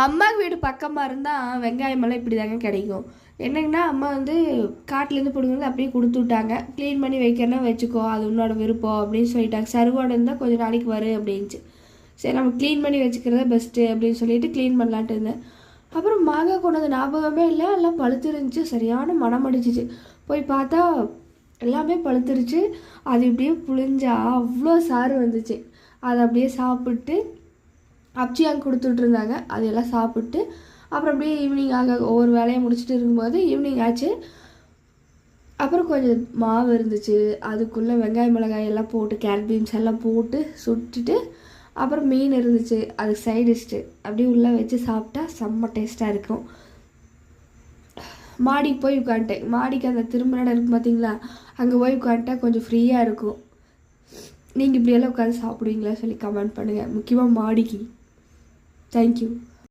அம்மா வீடு பக்கமாக இருந்தால் வெங்காயமெல்லாம் இப்படி தாங்க கிடைக்கும். என்னங்கன்னா அம்மா வந்து காட்டிலேருந்து பிடுங்கிறது அப்படியே கொடுத்து விட்டாங்க. க்ளீன் பண்ணி வைக்கிறனா வச்சுக்கோ, அது உன்னோட விருப்பம் அப்படின்னு சொல்லிட்டாங்க. சருவாடு இருந்தால் கொஞ்சம் நாளைக்கு வரும் அப்படின்ச்சு. சரி நம்ம க்ளீன் பண்ணி வச்சுக்கிறதா பெஸ்ட்டு அப்படின்னு சொல்லிட்டு க்ளீன் பண்ணலான்ட்டு இருந்தேன். அப்புறம் மாங்காய் கொண்டது ஞாபகமே இல்லை, எல்லாம் பழுத்து இருந்துச்சு. சரியான மனம் அடிச்சிச்சு. போய் பார்த்தா எல்லாமே பழுத்துருச்சு. அது இப்படியே புழிஞ்சா அவ்வளோ சாறு வந்துச்சு. அதை அப்படியே சாப்பிட்டு அப்ஜியாங்க கொடுத்துட்ருந்தாங்க. அதையெல்லாம் சாப்பிட்டு அப்புறம் அப்படியே ஈவினிங் ஒவ்வொரு வேலையை முடிச்சுட்டு இருக்கும்போது ஈவினிங் ஆச்சு. அப்புறம் கொஞ்சம் மாவு இருந்துச்சு, அதுக்குள்ளே வெங்காயம் மிளகாய் எல்லாம் போட்டு கேரட் பீன்ஸ் எல்லாம் போட்டு சுட்டுட்டு அப்புறம் மீன் இருந்துச்சு, அது சைட் டிஷ்ஷு அப்படியே உள்ளே வச்சு சாப்பிட்டா செம்ம டேஸ்ட்டாக இருக்கும். மாடிக்கு போய் உட்காந்துட்டேன். மாடிக்கு அந்த திரும்ப இடம் இருக்கும் பார்த்தீங்களா, அங்கே போய் உட்காந்துட்டா கொஞ்சம் ஃப்ரீயாக இருக்கும். நீங்கள் இப்படியெல்லாம் உட்காந்து சாப்பிடுவீங்களா சொல்லி கமெண்ட் பண்ணுங்கள், முக்கியமாக மாடிக்கு. தேங்க்யூ.